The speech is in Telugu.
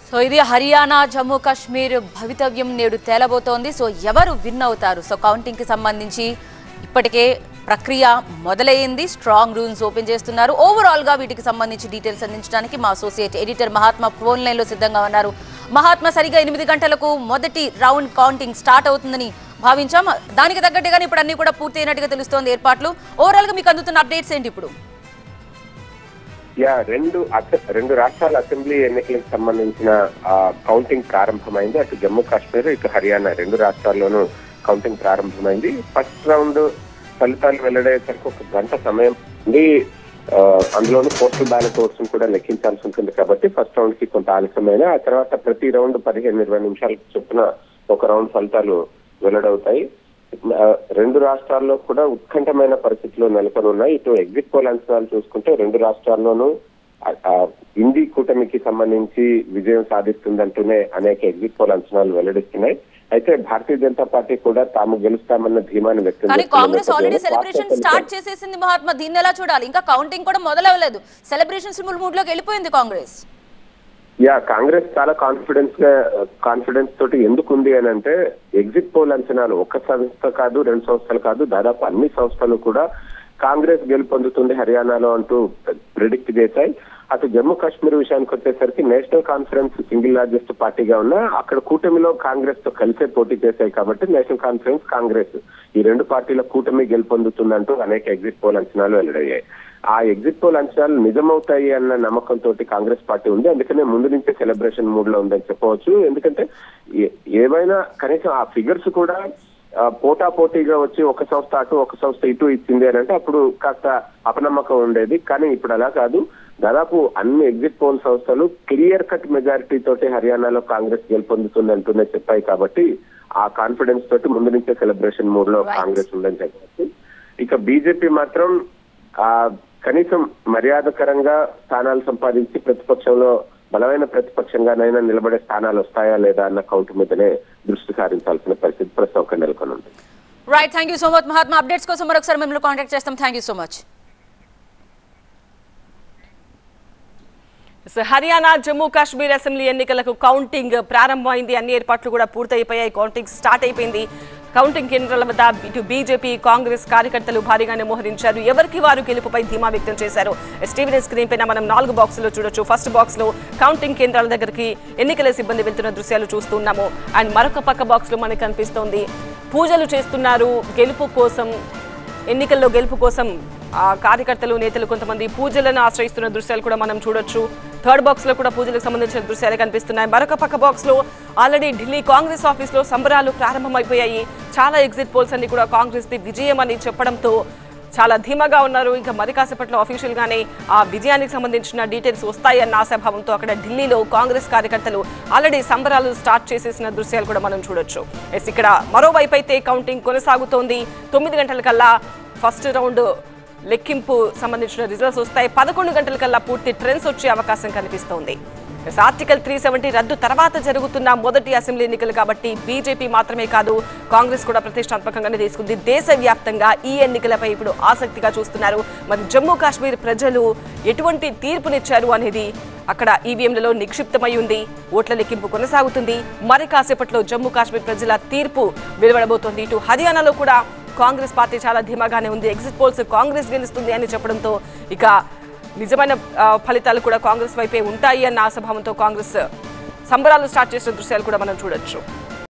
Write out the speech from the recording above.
సో ఇది హర్యానా జమ్మూ కాశ్మీర్ భవితవ్యం నేడు తేలబోతోంది. సో ఎవరు విన్ అవుతారు? సో కౌంటింగ్ కి సంబంధించి ఇప్పటికే ప్రక్రియ మొదలైంది. స్ట్రాంగ్ రూమ్స్ ఓపెన్ చేస్తున్నారు. ఓవరాల్ గా వీటికి సంబంధించి డీటెయిల్స్ అందించడానికి మా associate editor Mahatma phone line లో సిద్ధంగా ఉన్నారు. మహాత్మా, సరిగా 8 గంటలకు మొదటి రౌండ్ కౌంటింగ్ స్టార్ట్ అవుతుందని భావించాం. దానికి తగ్గట్టుగానే ఇప్పుడు అన్ని కూడా పూర్తి అయినట్టుగా తెలుస్తోంది ఏర్పాట్లు. ఓవరాల్ గా మీకు అందుతున్న అప్డేట్స్ ఏంటి ఇప్పుడు? రెండు రాష్ట్రాల అసెంబ్లీ ఎన్నికలకు సంబంధించిన కౌంటింగ్ ప్రారంభమైంది. అటు జమ్మూ కాశ్మీర్, ఇటు హర్యానా రెండు రాష్ట్రాల్లోనూ కౌంటింగ్ ప్రారంభమైంది. ఫస్ట్ రౌండ్ ఫలితాలు వెల్లడయ్యేసరికి 1 గంట సమయం ఉంది. అందులోనూ పోస్టల్ బ్యాలెట్ ఓట్స్ కూడా లెక్కించాల్సి ఉంటుంది కాబట్టి ఫస్ట్ రౌండ్ కి కొంత ఆలస్యమైన, ఆ తర్వాత ప్రతి రౌండ్ 15-20 నిమిషాలకు చొప్పున ఒక రౌండ్ ఫలితాలు వెల్లడవుతాయి. రెండు రాష్ట్రాల్లో కూడా ఉత్కంఠమైన పరిస్థితులు నెలకొని ఉన్నాయి. ఇటు ఎగ్జిట్ పోల్ అంచనాలు చూసుకుంటే రెండు రాష్ట్రాల్లోనూ ఇండి కూటమికి సంబంధించి విజయం సాధిస్తుందంటూనే అనేక ఎగ్జిట్ పోల్ అంచనాలు వెల్లడిస్తున్నాయి. అయితే భారతీయ జనతా పార్టీ కూడా తాము గెలుస్తామన్న ధీమాన్ని వ్యక్తం చేస్తుంది. కాంగ్రెస్ ఆల్రెడీ సెలబ్రేషన్ స్టార్ట్ చేసేసింది మహాత్మా. దీన్ని ఎలా చూడాలి? ఇంకా కౌంటింగ్ కూడా మొదలవ్వలేదు, సెలబ్రేషన్స్ మూడ్ లోకి వెళ్ళిపోయింది కాంగ్రెస్. కాంగ్రెస్ చాలా కాన్ఫిడెన్స్ తోటి ఎందుకుంది అని అంటే, ఎగ్జిట్ పోల్ అంచనాలు ఒక సంస్థ కాదు, 2 సంస్థలు కాదు, దాదాపు అన్ని సంస్థలు కూడా కాంగ్రెస్ గెలుపొందుతుంది హర్యానాలో అంటూ ప్రిడిక్ట్ చేశాయి. అటు జమ్మూ కాశ్మీర్ విషయానికి వచ్చేసరికి నేషనల్ కాన్ఫరెన్స్ సింగిల్ లార్జెస్ట్ పార్టీగా ఉన్నా అక్కడ కూటమిలో కాంగ్రెస్ తో కలిసే పోటీ చేశాయి కాబట్టి నేషనల్ కాన్ఫరెన్స్, కాంగ్రెస్ ఈ రెండు పార్టీల కూటమి గెలుపొందుతుందంటూ అనేక ఎగ్జిట్ పోల్ అంచనాలు వెల్లడయ్యాయి. ఆ ఎగ్జిట్ పోల్ అంచనాలు నిజమవుతాయి అన్న నమ్మకంతో కాంగ్రెస్ పార్టీ ఉంది. అందుకనే ముందు నుంచే సెలబ్రేషన్ మూడ్ లో ఉందని చెప్పవచ్చు. ఎందుకంటే ఏమైనా కనీసం ఆ ఫిగర్స్ కూడా పోటాపోటీగా వచ్చి ఒక సంస్థ అటు ఒక సంస్థ ఇటు ఇచ్చింది అని అంటే అప్పుడు కాస్త అపనమ్మకం ఉండేది. కానీ ఇప్పుడు అలా కాదు. దాదాపు అన్ని ఎగ్జిట్ పోల్ సంస్థలు క్లియర్ కట్ మెజారిటీ తోటి హర్యానాలో కాంగ్రెస్ గెలుపొందుతుంది అంటూనే చెప్పాయి కాబట్టి ఆ కాన్ఫిడెన్స్ తోటి ముందు నుంచే సెలబ్రేషన్ మూడ్ లో కాంగ్రెస్ ఉందని చెప్పవచ్చు. ఇక బీజేపీ మాత్రం కనీసం మర్యాదకరంగా స్థానాలు సంపాదించి ప్రతిపక్షంలో బలమైన ప్రతిపక్షంగానైనా నిలబడే స్థానాలు వస్తాయా లేదా అన్న కౌంట్ మీదనే దృష్టి సారించాల్సిన పరిస్థితి ప్రస్తుతం నెలకొని ఉంది. Right, thank you so much Mahatma. Updates కోసం మరొకసారి మిమ్మల్ని కాంటాక్ట్ చేస్తాం. Thank you so much. Haryana Jammu Kashmir assembly ఎన్నికలకు కౌంటింగ్ ప్రారంభమైంది. అన్ని ఏర్పాట్లు కూడా పూర్తయిపోయాయి. కౌంటింగ్ స్టార్ట్ అయిపోయింది. కౌంటింగ్ కేంద్రాల వద్ద ఇటు బీజేపీ, కాంగ్రెస్ కార్యకర్తలు భారీగానే మోహరించారు. ఎవరికి వారు గెలుపుపై ధీమా వ్యక్తం చేశారు. టీవీ స్క్రీన్ పైన మనం 4 బాక్సుల్లో చూడొచ్చు. ఫస్ట్ బాక్స్ లో కౌంటింగ్ కేంద్రాల దగ్గరికి ఎన్నికల సిబ్బంది వెళ్తున్న దృశ్యాలు చూస్తున్నాము. అండ్ మరొక పక్క బాక్స్ లో మనకు కనిపిస్తోంది పూజలు చేస్తున్నారు గెలుపు కోసం. ఎన్నికల్లో గెలుపు కోసం కార్యకర్తలు, నేతలు కొంతమంది పూజలను ఆశ్రయిస్తున్న దృశ్యాలు కూడా మనం చూడొచ్చు. థర్డ్ బాక్స్ లో కూడా పూజలకు సంబంధించిన దృశ్యాలు కనిపిస్తున్నాయి. మరొక పక్క బాక్స్ లో ఆల్రెడీ ఢిల్లీ కాంగ్రెస్ ఆఫీస్ లో సంబరాలు ప్రారంభమైపోయాయి. చాలా ఎగ్జిట్ పోల్స్ అన్ని కూడా కాంగ్రెస్ ది విజయం అని చెప్పడంతో చాలా ధీమాగా ఉన్నారు. ఇంకా మరి కాసేపట్లో అఫీషియల్ గానే ఆ విజయానికి సంబంధించిన డీటెయిల్స్ వస్తాయన్న ఆశాభావంతో అక్కడ ఢిల్లీలో కాంగ్రెస్ కార్యకర్తలు ఆల్రెడీ సంబరాలు స్టార్ట్ చేసేసిన దృశ్యాలు కూడా మనం చూడొచ్చు. ఇక్కడ మరోవైపు అయితే కౌంటింగ్ కొనసాగుతోంది. 9 గంటలకల్లా ఫస్ట్ రౌండ్ లెక్కింపు సంబంధించిన రిజల్ట్స్ వస్తాయి. 11 గంటలకల్లా పూర్తి ట్రెండ్స్ వచ్చే అవకాశం కనిపిస్తోంది. ఆర్టికల్ 370 రద్దు తర్వాత జరుగుతున్న మొదటి అసెంబ్లీ ఎన్నికలు కాబట్టి బీజేపీ మాత్రమే కాదు, కాంగ్రెస్ కూడా ప్రతిష్టాత్మకంగానే తీసుకుంది. దేశవ్యాప్తంగా ఈ ఎన్నికలపై ఇప్పుడు ఆసక్తిగా చూస్తున్నారు. మరి జమ్మూ కాశ్మీర్ ప్రజలు ఎటువంటి తీర్పునిచ్చారు అనేది అక్కడ ఈవీఎంలలో నిక్షిప్తమై ఉంది. ఓట్ల లెక్కింపు కొనసాగుతుంది. మరి కాసేపట్లో జమ్మూ కాశ్మీర్ ప్రజల తీర్పు వెలువడబోతోంది. ఇటు హర్యానాలో కూడా కాంగ్రెస్ పార్టీ చాలా ధీమాగానే ఉంది. ఎగ్జిట్ పోల్స్ కాంగ్రెస్ గెలుస్తుంది అని చెప్పడంతో ఇక నిజమైన ఫలితాలు కూడా కాంగ్రెస్ వైపే ఉంటాయి అన్న ఆశాభావంతో కాంగ్రెస్ సంబరాలు స్టార్ట్ చేసిన దృశ్యాలు కూడా మనం చూడొచ్చు.